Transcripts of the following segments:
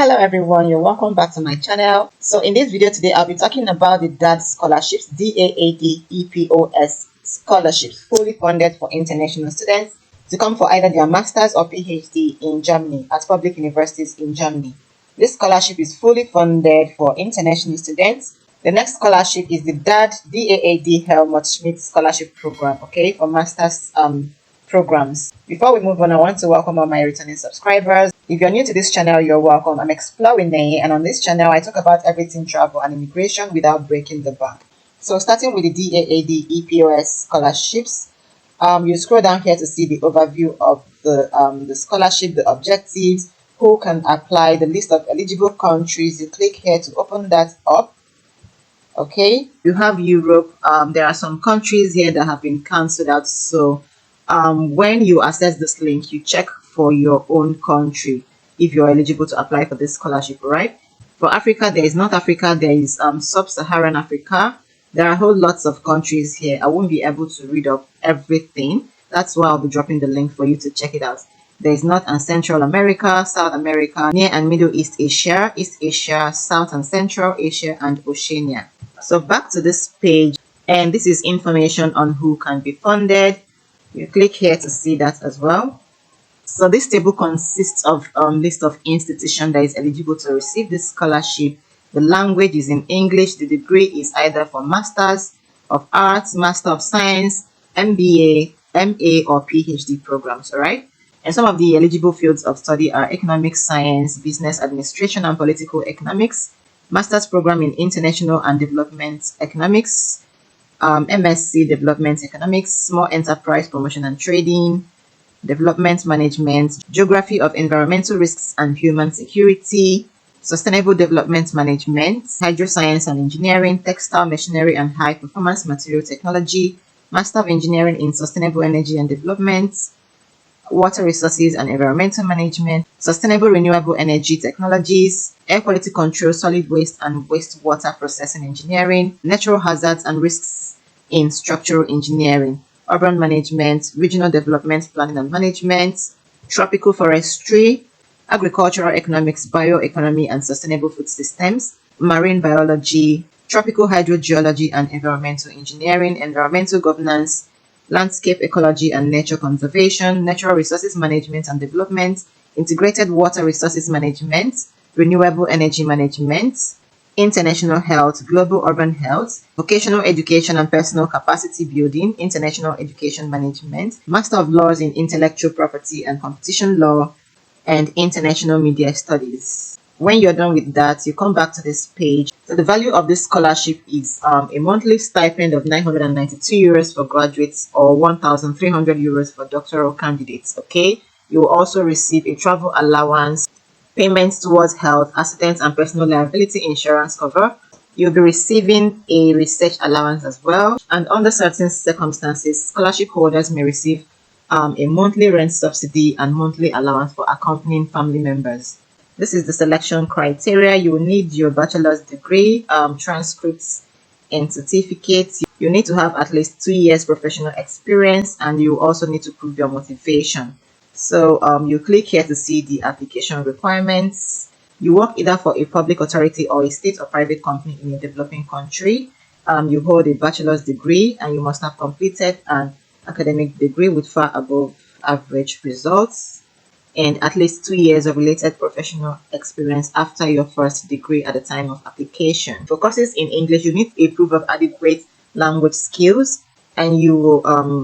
Hello everyone, you're welcome back to my channel. So in this video today, I'll be talking about the DAAD scholarships, DAAD EPOS scholarships, fully funded for international students to come for either their master's or PhD in Germany at public universities in Germany. This scholarship is fully funded for international students. The next scholarship is the DAAD Helmut-Schmidt scholarship program, okay, for master's programs. Before we move on, I want to welcome all my returning subscribers. If you're new to this channel, you're welcome. I'm Exploring Nay, and on this channel, I talk about everything travel and immigration without breaking the bank. So starting with the DAAD EPOS scholarships, you scroll down here to see the overview of the scholarship, the objectives, who can apply, the list of eligible countries. You click here to open that up. Okay, you have Europe. There are some countries here that have been cancelled out. So when you access this link, you check for your own country if you're eligible to apply for this scholarship, right? For Africa, there is North Africa, there is Sub-Saharan Africa. There are whole lots of countries here. I won't be able to read up everything. That's why I'll be dropping the link for you to check it out. There is North and Central America, South America, Near and Middle East Asia, East Asia, South and Central Asia, and Oceania. So back to this page, and this is information on who can be funded. You click here to see that as well. So this table consists of list of institutions that is eligible to receive this scholarship. The language is in English. The degree is either for Masters of Arts, Master of Science, MBA, MA, or PhD programs, all right? And some of the eligible fields of study are economic science, business administration, and political economics, master's program in international and development economics, MSc development economics, small enterprise promotion and trading, development management, geography of environmental risks and human security, sustainable development management, hydroscience and engineering, textile machinery and high performance material technology, master of engineering in sustainable energy and development, water resources and environmental management, sustainable renewable energy technologies, air quality control, solid waste and wastewater processing engineering, natural hazards and risks in structural engineering, urban management, regional development planning and management, tropical forestry, agricultural economics, bioeconomy and sustainable food systems, marine biology, tropical hydrogeology and environmental engineering, environmental governance, landscape ecology and nature conservation, natural resources management and development, integrated water resources management, renewable energy management, international health, global urban health, vocational education and personal capacity building, international education management, Master of Laws in intellectual property and competition law, and international media studies. When you're done with that, you come back to this page. So the value of this scholarship is a monthly stipend of 992 euros for graduates or 1,300 euros for doctoral candidates, okay? You will also receive a travel allowance, payments towards health, accident and personal liability insurance cover. You'll be receiving a research allowance as well. And under certain circumstances, scholarship holders may receive a monthly rent subsidy and monthly allowance for accompanying family members. This is the selection criteria. You will need your bachelor's degree, transcripts and certificates. You need to have at least 2 years professional experience, and you also need to prove your motivation. So you click here to see the application requirements. You work either for a public authority or a state or private company in a developing country. You hold a bachelor's degree, and you must have completed an academic degree with far above average results and at least 2 years of related professional experience after your first degree at the time of application. For courses in English, you need a proof of adequate language skills, and you will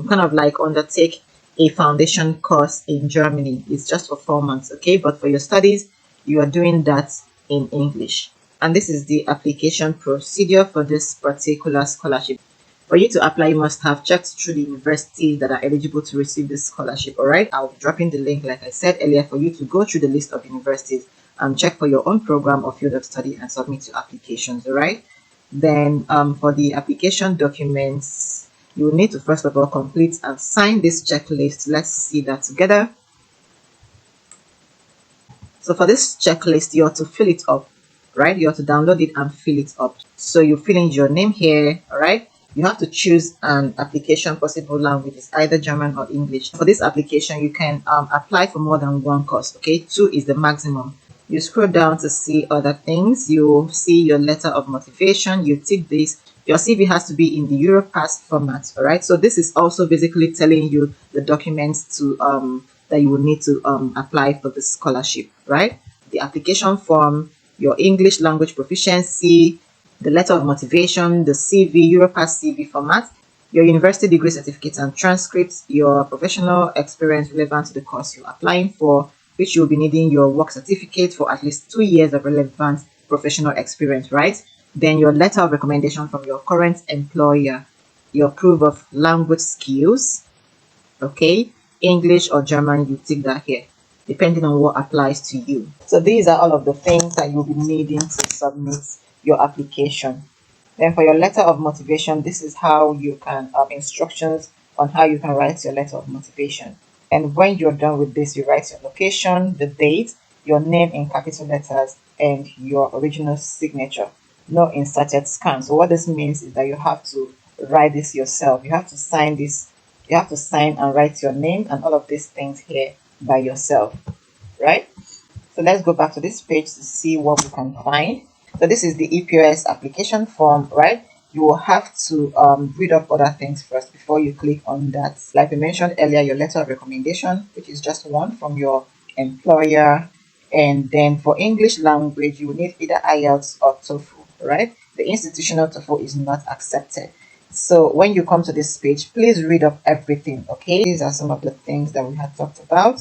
kind of like undertake a foundation course in Germany. It's just for 4 months, okay? But for your studies, you are doing that in English. And this is the application procedure for this particular scholarship. For you to apply, you must have checked through the universities that are eligible to receive this scholarship, all right? I'll be dropping the link, like I said earlier, for you to go through the list of universities and check for your own program or field of study and submit your applications, all right? Then for the application documents, you will need to first of all complete and sign this checklist. Let's see that together. So for this checklist, you have to fill it up, right? You have to download it and fill it up. So you fill in your name here, all right? You have to choose an application possible language. It's either German or English. For this application, you can apply for more than one course, okay? 2 is the maximum. You scroll down to see other things. You see your letter of motivation. You tick this. Your CV has to be in the Europass format. All right. So this is also basically telling you the documents to that you will need to apply for the scholarship. Right. The application form, your English language proficiency, the letter of motivation, the CV, Europass CV format, your university degree certificates and transcripts, your professional experience relevant to the course you're applying for, which you'll be needing your work certificate for at least 2 years of relevant professional experience, right? Then your letter of recommendation from your current employer, your proof of language skills, okay? English or German, you tick that here, depending on what applies to you. So these are all of the things that you'll be needing to submit your application. Then for your letter of motivation, this is how you can instructions on how you can write your letter of motivation. And when you're done with this, you write your location, the date, your name in capital letters, and your original signature. No inserted scan. So what this means is that you have to write this yourself. You have to sign this. You have to sign and write your name and all of these things here by yourself, right? So let's go back to this page to see what we can find. So this is the EPOS application form, right? You will have to read up other things first before you click on that. Like we mentioned earlier, your letter of recommendation, which is just one from your employer. And then for English language, you will need either IELTS or TOEFL, right? The institutional TOEFL is not accepted. So when you come to this page, please read up everything, okay? These are some of the things that we had talked about.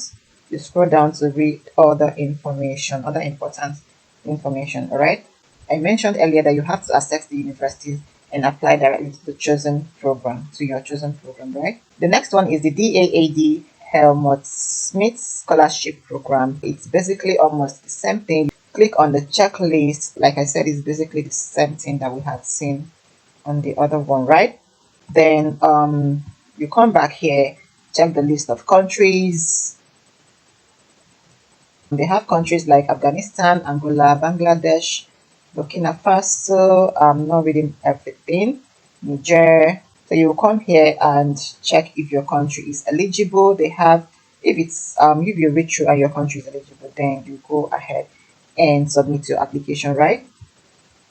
You scroll down to read other information, other important information, all right? I mentioned earlier that you have to access the universities and apply directly to the chosen program, to your chosen program, right? The next one is the DAAD Helmut-Schmidt scholarship program. It's basically almost the same thing. Click on the checklist. Like I said, it's basically the same thing that we had seen on the other one, right? Then you come back here, check the list of countries. They have countries like Afghanistan, Angola, Bangladesh, Burkina Faso. I'm not reading everything. Niger. So you come here and check if your country is eligible. They have, if it's if you read through and your country is eligible, then you go ahead and submit your application, right?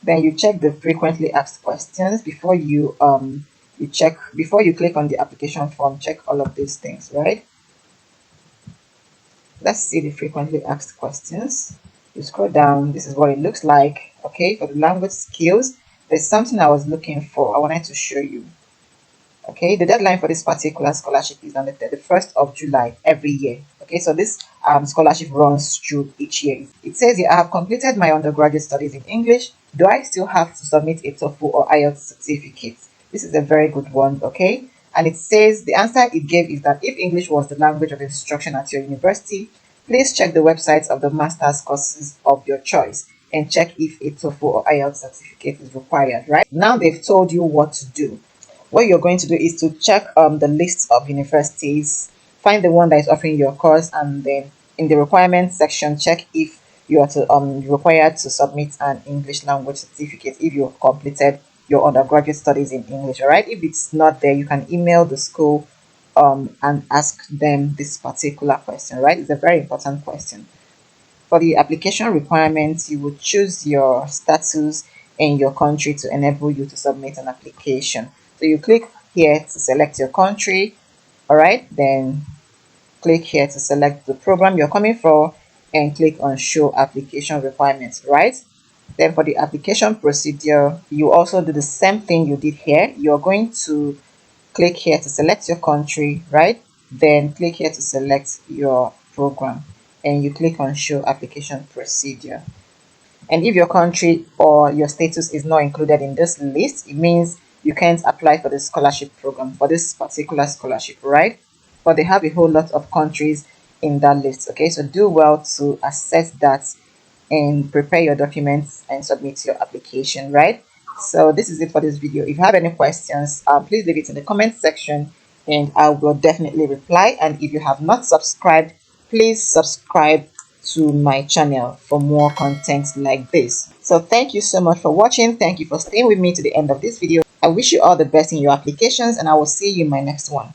Then you check the frequently asked questions before you before you click on the application form. Check all of these things, right? Let's see the frequently asked questions. You scroll down, this is what it looks like. Okay, for the language skills, there's something I was looking for. I wanted to show you. Okay, the deadline for this particular scholarship is on the 31st of July every year. Okay, so this scholarship runs through each year. It says here, I have completed my undergraduate studies in English. Do I still have to submit a TOEFL or IELTS certificate? This is a very good one, okay? And it says the answer it gave is that if English was the language of instruction at your university, please check the websites of the master's courses of your choice and check if a TOEFL or IELTS certificate is required, right? Now they've told you what to do. What you're going to do is to check the list of universities, find the one that is offering your course, and then in the requirements section, check if you are to required to submit an English language certificate if you've completed your undergraduate studies in English. All right, if it's not there, you can email the school and ask them this particular question, right? It's a very important question. For the application requirements, you would choose your status and your country to enable you to submit an application. So you click here to select your country, all right? Then click here to select the program you're coming for and click on show application requirements, right? Then for the application procedure, you also do the same thing you did here. You're going to click here to select your country, right? Then click here to select your program and you click on show application procedure. And if your country or your status is not included in this list, it means you can't apply for the scholarship program, for this particular scholarship, right? But they have a whole lot of countries in that list, okay? So do well to assess that and prepare your documents and submit your application, right? So this is it for this video. If you have any questions, please leave it in the comment section and I will definitely reply. And if you have not subscribed, please subscribe to my channel for more content like this. So thank you so much for watching. Thank you for staying with me to the end of this video. I wish you all the best in your applications and I will see you in my next one.